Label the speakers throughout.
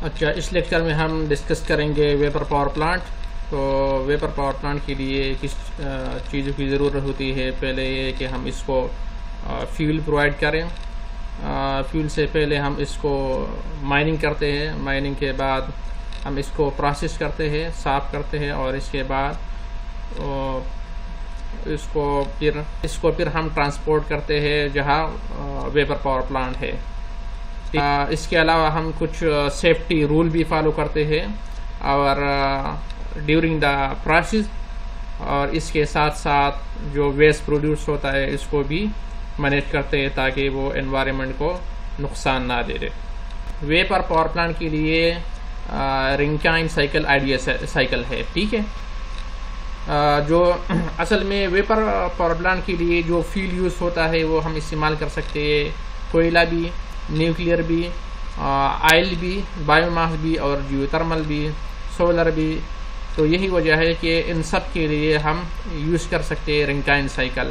Speaker 1: اچھا، اس لیکچر میں ہم ڈسکس کریں گے ویپر پاور پلانٹ. تو ویپر پاور پلانٹ کے لیے کس چیزوں کی ضرورت ہوتی ہے؟ پہلے یہ کہ ہم اس کو فیول پرووائڈ کریں. فیول سے پہلے ہم اس کو مائننگ کرتے ہیں. مائننگ کے بعد ہم اس کو پروسیس کرتے ہیں، صاف کرتے ہیں، اور اس کے بعد اس کو پھر ہم ٹرانسپورٹ کرتے ہیں جہاں ویپر پاور پلانٹ ہے. اس کے علاوہ ہم کچھ سیفٹی رول بھی فالو کرتے ہیں اور ڈیورنگ دا پروسیس، اور اس کے ساتھ ساتھ جو ویسٹ پروڈیوس ہوتا ہے اس کو بھی مینیج کرتے ہیں تاکہ وہ انوائرمنٹ کو نقصان نہ دے دے. ویپر پاور پلانٹ کے لیے رنکائن سائیکل آئیڈیا سائیکل ہے. ٹھیک ہے، جو اصل میں ویپر پاور پلانٹ کے لیے جو فیول یوز ہوتا ہے وہ ہم استعمال کر سکتے ہیں کوئلہ بھی، نیوکلیئر بھی، آئل بھی، بایو ماس بھی، اور جیو تھرمل بھی، سولر بھی. تو یہی وجہ ہے کہ ان سب کے لیے ہم یوز کر سکتے ہیں رنکائن سائیکل.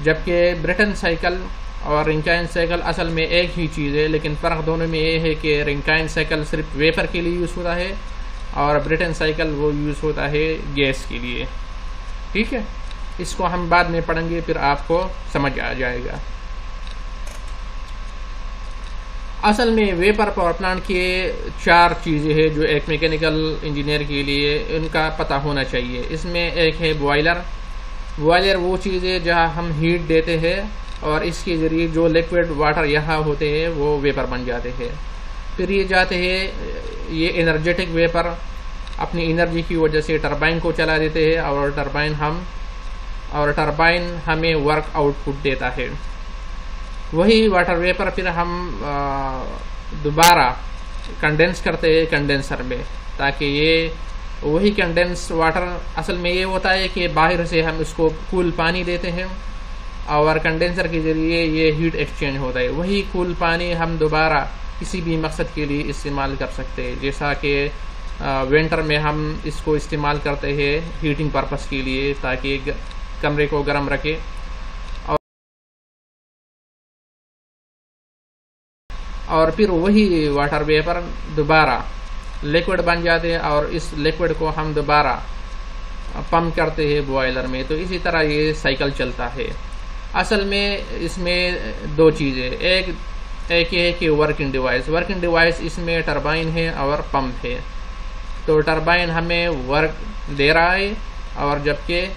Speaker 1: جبکہ برٹن سائیکل اور رنکائن سائیکل اصل میں ایک ہی چیز ہے، لیکن فرق دونوں میں یہ ہے کہ رنکائن سائیکل صرف ویپر کے لیے یوز ہوتا ہے اور برٹن سائیکل وہ یوز ہوتا ہے گیس کے لیے. ٹھیک ہے، اس کو ہم بعد میں پڑھیں گے، پھر آپ کو سمجھ آ جائے گا. اصل میں ویپر پاور پلانٹ کے 4 چیزیں ہیں جو ایک میکینیکل انجینئر کے لیے ان کا پتہ ہونا چاہیے. اس میں ایک ہے بوائلر. بوائلر وہ چیز ہے جہاں ہم ہیٹ دیتے ہیں اور اس کے ذریعے جو لیکوڈ واٹر یہاں ہوتے ہیں وہ ویپر بن جاتے ہیں. پھر یہ جاتے ہیں، یہ انرجیٹک ویپر اپنی انرجی کی وجہ سے ٹربائن کو چلا دیتے ہیں اور ٹربائن ہمیں ورک آؤٹ پٹ دیتا ہے. وہی واٹر ویپر پھر ہم دوبارہ کنڈینس کرتے ہیں کنڈینسر میں، تاکہ یہ وہی کنڈینس واٹر اصل میں یہ ہوتا ہے کہ باہر سے ہم اس کو کول پانی دیتے ہیں اور کنڈینسر کے ذریعے یہ ہیٹ ایکسچینج ہوتا ہے. وہی کول پانی ہم دوبارہ کسی بھی مقصد کے لیے استعمال کر سکتے ہیں، جیسا کہ ونٹر میں ہم اس کو استعمال کرتے ہیں ہیٹنگ پرپس کے لیے تاکہ کمرے کو گرم رکھے. اور پھر وہی واٹر ویپر دوبارہ لیکوڈ بن جاتے ہیں اور اس لیکوڈ کو ہم دوبارہ پمپ کرتے ہیں بوائلر میں. تو اسی طرح یہ سائیکل چلتا ہے. اصل میں اس میں 2 چیزیں، ایک یہ ہے کہ ورکنگ ڈیوائس اس میں ٹربائن ہے اور پمپ ہے. تو ٹربائن ہمیں ورک دے رہا ہے اور جبکہ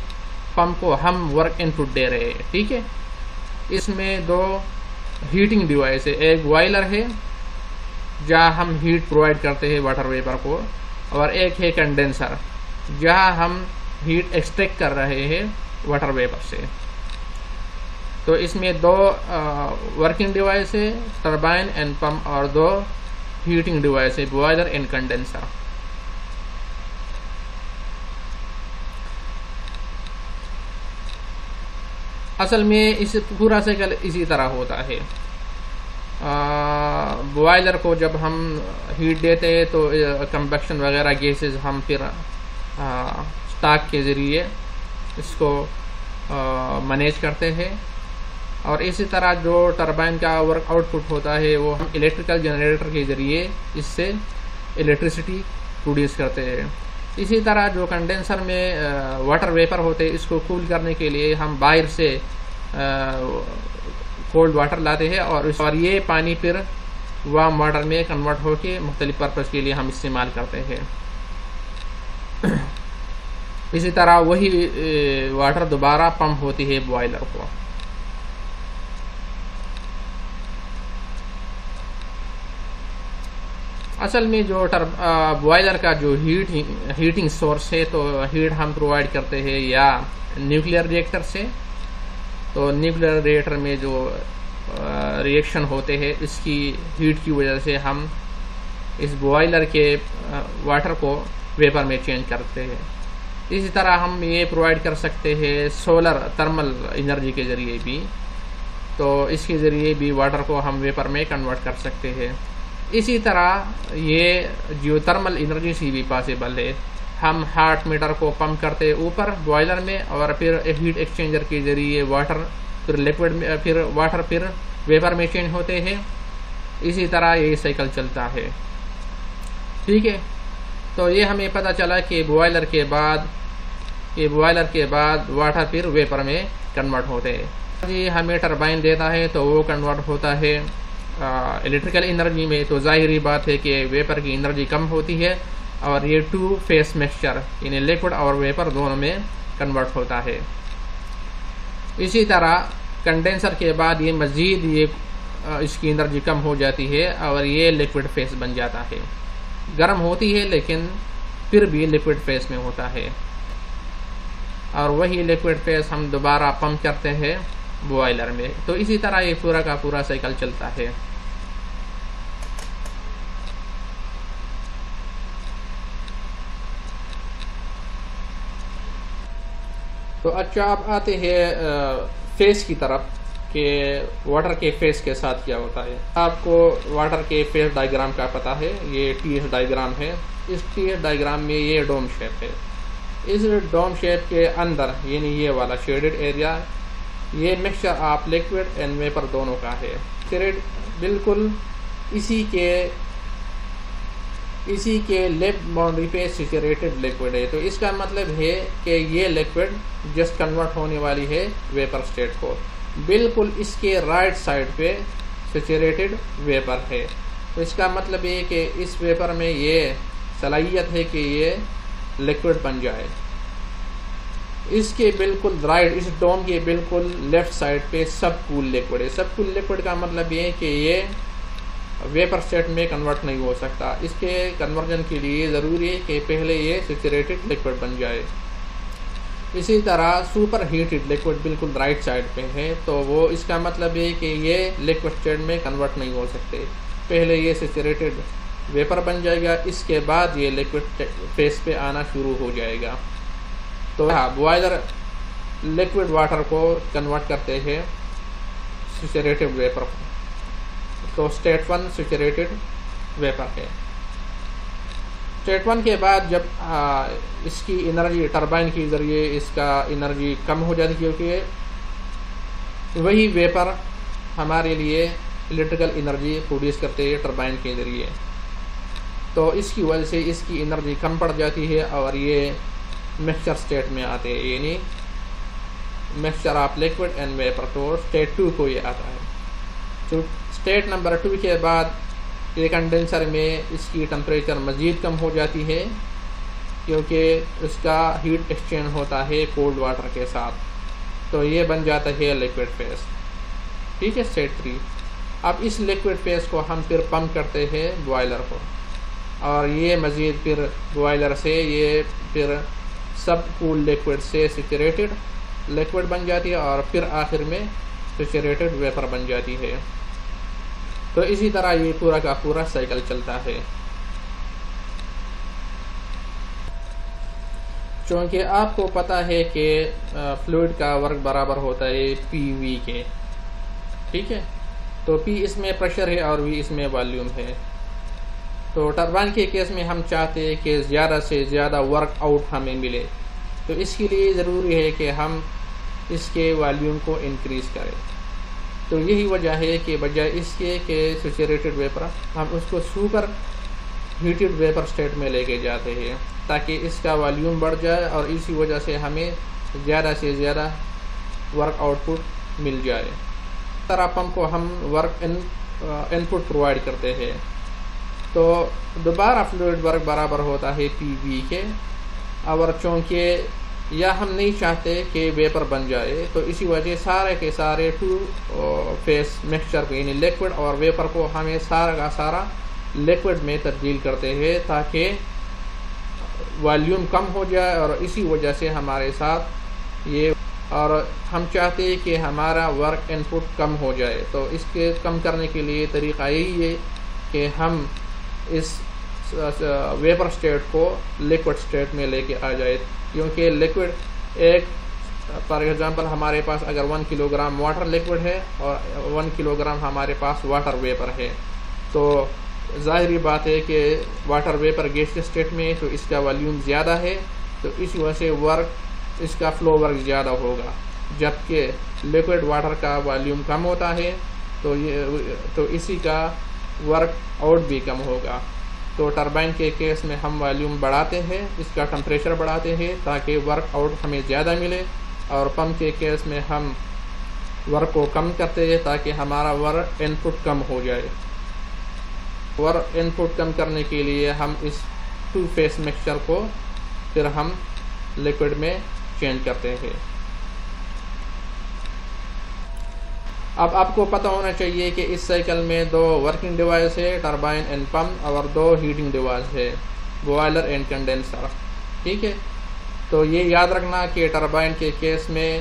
Speaker 1: پمپ کو ہم ورک ان پٹ دے رہے ہیں. ٹھیک ہے، اس میں 2 ہیٹنگ ڈیوائس ہے. ایک بوائلر ہے جہاں ہم ہیٹ پرووائڈ کرتے ہیں واٹر ویپر کو، اور ایک ہے کنڈینسر جہاں ہم ہیٹ ایکسٹریکٹ کر رہے ہیں واٹر ویپر سے. تو اس میں 2 ورکنگ ڈیوائس ہے، ٹربائن اینڈ پمپ، اور 2 ہیٹنگ ڈیوائس ہے، بوائلر اینڈ کنڈینسر. اصل میں اس پورا سائیکل اسی طرح ہوتا ہے. بوائلر کو جب ہم ہیٹ دیتے ہیں تو کمبکشن وغیرہ گیسز ہم پھر اسٹاک کے ذریعے اس کو مینیج کرتے ہیں، اور اسی طرح جو ٹربائن کا ورک آؤٹ پٹ ہوتا ہے وہ ہم الیکٹریکل جنریٹر کے ذریعے اس سے الیکٹریسٹی پروڈیوس کرتے ہیں. اسی طرح جو کنڈینسر میں واٹر ویپر ہوتے ہیں اس کو کول کرنے کے لیے ہم باہر سے کولڈ واٹر لاتے ہیں اور یہ پانی پھر وارم واٹر میں کنورٹ ہو کے مختلف پرپز کے لیے ہم استعمال کرتے ہیں. اسی طرح وہی واٹر دوبارہ پمپ ہوتی ہے بوائلر کو. اصل میں جو بوائلر کا جو ہیٹنگ سورس ہے، تو ہیٹ ہم پرووائڈ کرتے ہیں یا نیوکلیئر ری ایکٹر سے. تو نیوکلیئر ری ایکٹر میں جو ری ایکشن ہوتے ہیں اس کی ہیٹ کی وجہ سے ہم اس بوائلر کے واٹر کو ویپر میں چینج کرتے ہیں. اسی طرح ہم یہ پرووائڈ کر سکتے ہیں سولر تھرمل انرجی کے ذریعے بھی. تو اس کے ذریعے بھی واٹر کو ہم ویپر میں کنورٹ کر سکتے ہیں. اسی طرح یہ جیو تھرمل انرجی سے بھی پاسبل ہے. ہم ہارٹ میٹر کو پمپ کرتے اوپر بوائلر میں اور پھر ہیٹ ایکسچینجر کے ذریعے واٹر پھر لیکوڈ میں پھر واٹر پھر ویپر میں چینج ہوتے ہیں. اسی طرح یہ سائیکل چلتا ہے. ٹھیک ہے، تو یہ ہمیں پتہ چلا کہ بوائلر کے بعد واٹر پھر ویپر میں کنورٹ ہوتے ہیں. جی ہمیں ٹربائن دیتا ہے تو وہ کنورٹ ہوتا ہے الیکٹریکل انرجی میں. تو ظاہری بات ہے کہ ویپر کی انرجی کم ہوتی ہے اور یہ 2 فیس مکسچر یعنی لیکوڈ اور ویپر دونوں میں کنورٹ ہوتا ہے. اسی طرح کنڈینسر کے بعد یہ مزید اس کی انرجی کم ہو جاتی ہے اور یہ لیکوڈ فیس بن جاتا ہے. گرم ہوتی ہے لیکن پھر بھی لیکوڈ فیس میں ہوتا ہے اور وہی لیکوڈ فیس ہم دوبارہ پمپ کرتے ہیں بوائلر میں. تو اسی طرح یہ پورا کا پورا سائیکل چلتا ہے. تو اچھا اب آتے ہیں فیس کی طرف کہ واٹر کے فیس کے ساتھ کیا ہوتا ہے. آپ کو واٹر کے فیس ڈائیگرام کا پتہ ہے، یہ ٹی ایس ڈائیگرام ہے. اس ٹی ایس ڈائیگرام میں یہ ڈوم شیپ ہے. اس ڈوم شیپ کے اندر یعنی یہ والا شیڈڈ ایریا یہ mixture of liquid and viper دونوں کا ہے. بالکل اسی کے لیفٹ باؤنڈری پہ سیچوریٹڈ لیکوڈ ہے. تو اس کا مطلب ہے کہ یہ لیکوڈ جسٹ کنورٹ ہونے والی ہے ویپر اسٹیٹ کو. بالکل اس کے رائٹ سائڈ پہ سیچوریٹڈ ویپر ہے. تو اس کا مطلب یہ کہ اس ویپر میں یہ صلاحیت ہے کہ یہ لیکوڈ بن جائے. اس کے بالکل رائٹ اس ڈوم کے بالکل لیفٹ سائڈ پہ سب کول لیکوڈ ہے. سب کول لیکوڈ کا مطلب یہ ہے کہ یہ ویپر اسٹیٹ میں کنورٹ نہیں ہو سکتا. اس کے کنورژن کے لیے ضروری ہے کہ پہلے یہ سیچوریٹڈ لیکوڈ بن جائے. اسی طرح سپر ہیٹڈ لیکوڈ بالکل رائٹ سائڈ پہ ہے. تو وہ اس کا مطلب ہے کہ یہ لیکوڈ اسٹیٹ میں کنورٹ نہیں ہو سکتے. پہلے یہ سیچوریٹڈ ویپر بن جائے گا، اس کے بعد یہ لیکوڈ فیس پہ آنا شروع ہو جائے گا. تو بوائلر لیکوڈ واٹر کو کنورٹ کرتے ہیں سیچوریٹڈ ویپر کو. تو اسٹیٹ 1 سیچوریٹڈ ویپر ہے. اسٹیٹ 1 کے بعد جب اس کی انرجی ٹربائن کے ذریعے اس کا انرجی کم ہو جاتی ہے کیونکہ وہی ویپر ہمارے لیے الیکٹریکل انرجی پروڈیوس کرتے ہیں ٹربائن کے ذریعے. تو اس کی وجہ سے اس کی انرجی کم پڑ جاتی ہے اور یہ مکسچر اسٹیٹ میں آتے ہیں یعنی mixture of liquid and viper. تو اسٹیٹ 2 کو یہ آتا ہے. تو اسٹیٹ نمبر 2 کے بعد یہ کنڈینسر میں اس کی ٹمپریچر مزید کم ہو جاتی ہے کیونکہ اس کا ہیٹ ایکسچینج ہوتا ہے کولڈ واٹر کے ساتھ. تو یہ بن جاتا ہے لیکوڈ فیس. ٹھیک ہے. اسٹیٹ 3. اب اس لیکوڈ فیس کو ہم پھر پمپ کرتے ہیں بوائلر کو اور یہ مزید پھر بوائلر سے یہ پھر سب کول لیکوڈ سے سیچوریٹڈ لیکوڈ بن جاتی ہے اور پھر آخر میں سیچوریٹڈ ویپر بن جاتی ہے. تو اسی طرح یہ پورا کا پورا سائیکل چلتا ہے. چونکہ آپ کو پتہ ہے کہ فلوئڈ کا ورک برابر ہوتا ہے پی وی کے. ٹھیک ہے. تو پی اس میں پریشر ہے اور وی اس میں والیوم ہے. تو ٹربائن کے کیس میں ہم چاہتے ہیں کہ زیادہ سے زیادہ ورک آؤٹ ہمیں ملے. تو اس کے لیے ضروری ہے کہ ہم اس کے والیوم کو انکریز کریں. تو یہی وجہ ہے کہ بجائے اس کے کہ سیچوریٹڈ ویپر ہم اس کو سپر ہیٹڈ ویپر اسٹیٹ میں لے کے جاتے ہیں تاکہ اس کا والیوم بڑھ جائے اور اسی وجہ سے ہمیں زیادہ سے زیادہ ورک آؤٹ پٹ مل جائے. اس طرح پمپ کو ہم ورک ان پٹ پرووائڈ کرتے ہیں. تو دوبارہ فلوئڈ ورک برابر ہوتا ہے پی وی کے. اور چونکہ یا ہم نہیں چاہتے کہ ویپر بن جائے تو اسی وجہ سارے کے سارے 2 فیس مکسچر کو یعنی لیکوڈ اور ویپر کو ہمیں سارا کا سارا لیکوڈ میں تبدیل کرتے ہیں تاکہ والیوم کم ہو جائے اور اسی وجہ سے ہمارے ساتھ یہ اور ہم چاہتے ہیں کہ ہمارا ورک ان پٹ کم ہو جائے. تو اس کے کم کرنے کے لیے طریقہ یہی ہے کہ ہم اس ویپر اسٹیٹ کو لیکوڈ اسٹیٹ میں لے کے آ جائے. کیونکہ لیکوڈ ایک فار ایگزامپل ہمارے پاس اگر 1 کلو گرام واٹر لیکوڈ ہے اور 1 کلو گرام ہمارے پاس واٹر ویپر ہے تو ظاہری بات ہے کہ واٹر ویپر گیس اسٹیٹ میں تو اس کا والیوم زیادہ ہے. تو اس وجہ سے ورک اس کا فلو ورک زیادہ ہوگا جبکہ لیکوڈ واٹر کا والیوم کم ہوتا ہے تو اسی کا ورک آؤٹ بھی کم ہوگا. تو ٹربائن کے کیس میں ہم والیوم بڑھاتے ہیں، اس کا ٹمپریچر بڑھاتے ہیں تاکہ ورک آؤٹ ہمیں زیادہ ملے، اور پمپ کے کیس میں ہم ورک کو کم کرتے ہیں تاکہ ہمارا ورک ان پٹ کم ہو جائے۔ ورک ان پٹ کم کرنے کے لیے ہم اس 2 فیس مکسچر کو پھر ہم لیکوڈ میں چینج کرتے ہیں۔ اب آپ کو پتہ ہونا چاہیے کہ اس سائیکل میں 2 ورکنگ ڈیوائس ہے، ٹربائن اینڈ پمپ، اور 2 ہیٹنگ ڈیوائس ہے، بوائلر اینڈ کنڈینسر، ٹھیک ہے۔ تو یہ یاد رکھنا کہ ٹربائن کے کیس میں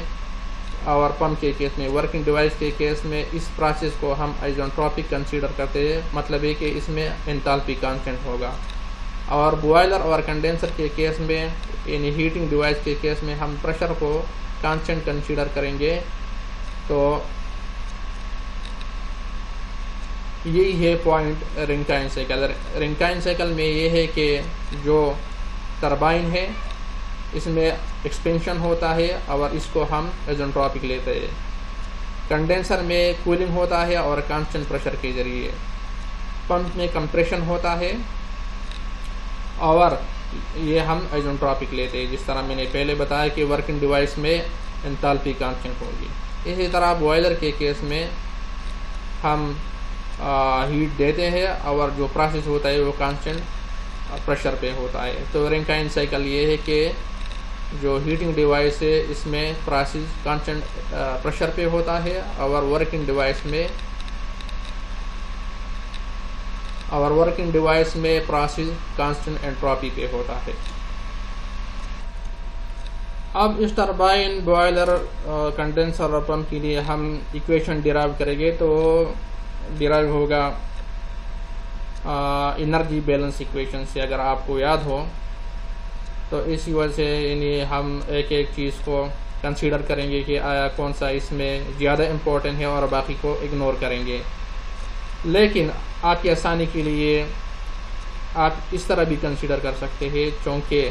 Speaker 1: اور پمپ کے کیس میں، ورکنگ ڈیوائس کے کیس میں اس پروسیس کو ہم آئزنٹروپک کنسیڈر کرتے ہیں، مطلب ہے کہ اس میں انتالپی کانسٹنٹ ہوگا، اور بوائلر اور کنڈینسر کے کیس میں یعنی ہیٹنگ ڈیوائس کے کیس میں ہم پریشر کو کانسٹنٹ کنسیڈر کریں گے۔ تو یہی ہے پوائنٹ رنکائن سائیکل۔ رنکائن سائیکل میں یہ ہے کہ جو ٹربائن ہے اس میں ایکسپینشن ہوتا ہے اور اس کو ہم آئزنٹروپک لیتے ہیں، کنڈینسر میں کولنگ ہوتا ہے اور کانسٹنٹ پریشر کے ذریعے، پمپ میں کمپریشن ہوتا ہے اور یہ ہم آئزنٹروپک لیتے ہیں، جس طرح میں نے پہلے بتایا کہ ورکنگ ڈیوائس میں انتالپی کانسٹنٹ ہوگی۔ اسی طرح بوائلر کے کیس میں ہم ہیٹ دیتے ہیں اور جو پروسیس ہوتا ہے وہ کانسٹنٹ پریشر پہ ہوتا ہے۔ تو رنکائن سائیکل یہ ہے کہ جو ہیٹنگ ڈیوائس ہے اس میں پروسیس کانسٹنٹ پریشر پہ ہوتا ہے اور ورکنگ ڈیوائس میں پروسیس کانسٹنٹ انٹروپی پہ ہوتا ہے۔ اب اس ٹربائن، بوائلر، کنڈینسر اور پمپ کے لیے ہم ایکویشن ڈیرائیو کریں گے، تو ڈیرائیو ہوگا انرجی بیلنس ایکویشن سے، اگر آپ کو یاد ہو تو اسی وجہ سے یعنی ہم ایک ایک چیز کو کنسیڈر کریں گے کہ آیا کون سا اس میں زیادہ امپورٹنٹ ہے اور باقی کو اگنور کریں گے۔ لیکن آپ کی آسانی کے لیے آپ اس طرح بھی کنسیڈر کر سکتے ہیں، چونکہ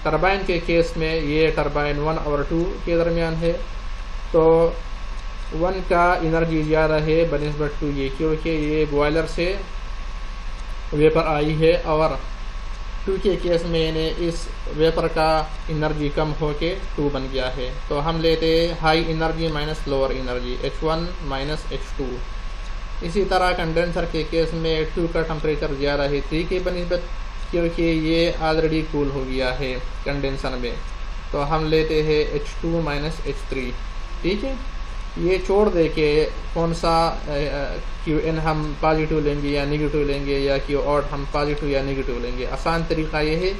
Speaker 1: ٹربائن کے کیس میں یہ ٹربائن 1 اور 2 کے درمیان ہے، تو 1 کا انرجی زیادہ ہے بنسبت 2 یہ، کیونکہ یہ بوائلر سے ویپر آئی ہے، اور 2 کے کیس میں یعنی اس ویپر کا انرجی کم ہو کے 2 بن گیا ہے۔ تو ہم لیتے high energy minus lower energy, H1 minus H2۔ اسی طرح کنڈینسر کے کیس میں 2 کا ٹمپریچر زیادہ ہے 3 کے بنسبت، کیونکہ یہ آلریڈی کول ہو گیا ہے کنڈینسر میں، تو ہم لیتے ہیں H2 مائنس H3، ٹھیک ہے۔ یہ چھوڑ دے کہ کون سا QN ہم پازیٹیو لیں گے یا نیگیٹیو لیں گے، یا Q آؤٹ ہم پازیٹیو یا نیگیٹیو لیں گے۔ آسان طریقہ یہ ہے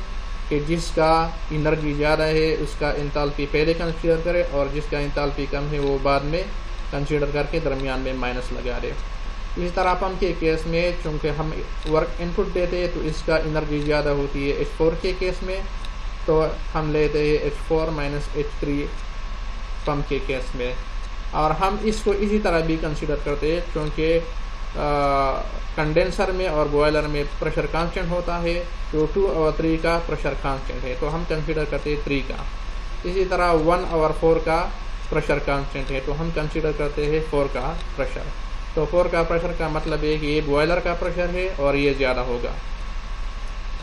Speaker 1: کہ جس کا انرجی زیادہ ہے اس کا انتالپی پہلے کنسیڈر کرے، اور جس کا انتالپی کم ہے وہ بعد میں کنسیڈر کر کے درمیان میں مائنس لگا دے۔ اسی طرح پمپ کے کیس میں چونکہ ہم ورک ان پٹ دیتے ہیں تو اس کا انرجی زیادہ ہوتی ہے H4 کے کیس میں، تو ہم لیتے ہیں H4 مائنس H3 پمپ کے کیس میں، اور ہم اس کو اسی طرح بھی کنسیڈر کرتے ہیں چونکہ کنڈینسر میں اور بوائلر میں پریشر کانسٹنٹ ہوتا ہے، تو 2 اور 3 کا پریشر کانسٹنٹ ہے، تو ہم کنسیڈر کرتے ہیں 3 کا۔ اسی طرح 1 اور 4 کا پریشر کانسٹنٹ ہے، تو ہم کنسیڈر کرتے ہیں 4 کا پریشر۔ تو 4 کا پریشر کا مطلب ہے کہ یہ بوائلر کا پریشر ہے اور یہ زیادہ ہوگا،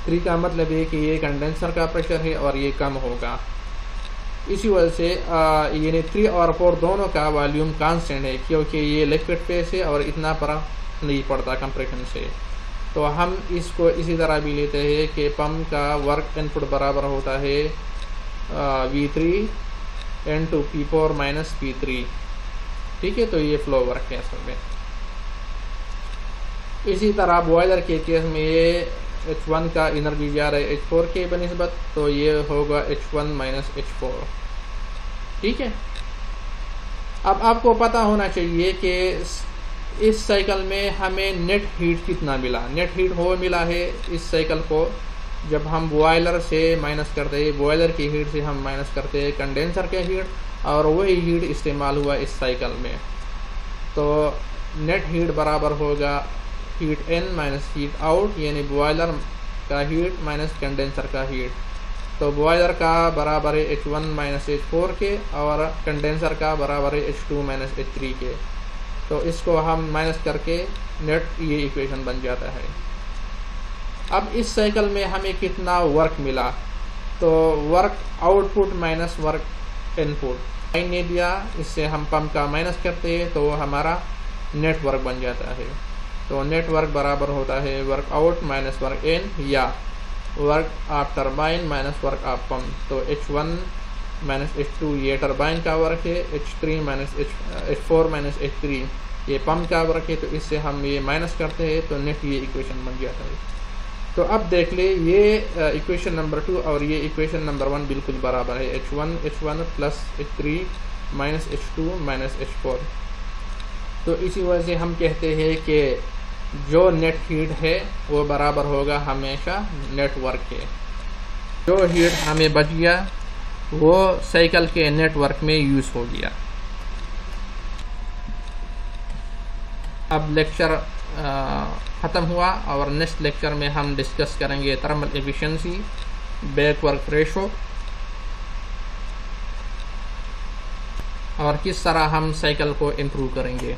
Speaker 1: 3 کا مطلب ہے کہ یہ کنڈینسر کا پریشر ہے اور یہ کم ہوگا۔ اسی وجہ سے یعنی 3 اور 4 دونوں کا والیوم کانسٹنٹ ہے، کیونکہ یہ لیکوڈ فیس ہے اور اتنا فرق نہیں پڑتا کمپریشن سے۔ تو ہم اس کو اسی طرح بھی لیتے ہیں کہ پمپ کا ورک ان پٹ برابر ہوتا ہے V3 into P4 minus P3، ٹھیک ہے۔ تو یہ فلو ورک ہے اصل میں۔ اسی طرح بوائلر کے کیس میں یہ H1 کا انرجی زیادہ ہے H4 کے بنسبت، تو یہ ہوگا H1 مائنس H4، ٹھیک ہے۔ اب آپ کو پتہ ہونا چاہیے کہ اس سائیکل میں ہمیں نیٹ ہیٹ کتنا ملا۔ نیٹ ہیٹ وہ ملا ہے اس سائیکل کو جب ہم بوائلر سے مائنس کرتے ہیں، بوائلر کی ہیٹ سے ہم مائنس کرتے ہیں کنڈینسر کے ہیٹ، اور وہی ہیٹ استعمال ہوا اس سائیکل میں، تو نیٹ ہیٹ برابر ہوگا ہیٹ ان مائنس ہیٹ آؤٹ، یعنی بوائلر کا ہیٹ مائنس کنڈینسر کا ہیٹ۔ تو بوائلر کا برابر ہے H1 مائنس H4 کے، اور کنڈینسر کا برابر ہے H2 مائنس H3 کے۔ تو اس کو ہم مائنس کر کے نیٹ یہ ایکویشن بن جاتا ہے۔ اب اس سائیکل میں ہمیں کتنا ورک ملا، تو work output minus work input نے دیا، اس سے ہم پمپ کا مائنس کرتے ہیں تو ہمارا نیٹ ورک بن جاتا ہے. تو نیٹ ورک برابر ہوتا ہے work out minus work in یا work of turbine minus work of pump. تو H1 مائنس H2 یہ ٹربائن کا ورک ہے، H3 minus H4 minus H3 یہ پمپ کا ورک ہے. تو اس سے ہم یہ مائنس کرتے ہیں تو نیٹ یہ ایکویشن بن جاتا ہے. تو اب دیکھ لیں یہ ایکویشن نمبر 2 اور یہ ایکویشن نمبر 1 بالکل برابر ہے، H1 plus H3 minus H2 minus H4. تو اسی وجہ سے ہم کہتے ہیں کہ جو نیٹ ہیٹ ہے وہ برابر ہوگا ہمیشہ نیٹ ورک کے. جو ہیٹ ہمیں بچ گیا وہ سائیکل کے نیٹ ورک میں یوز ہو گیا. اب لیکچر ختم ہوا اور نیکسٹ لیکچر میں ہم ڈسکس کریں گے thermal efficiency, back work ratio اور کس طرح ہم سائیکل کو امپروو کریں گے.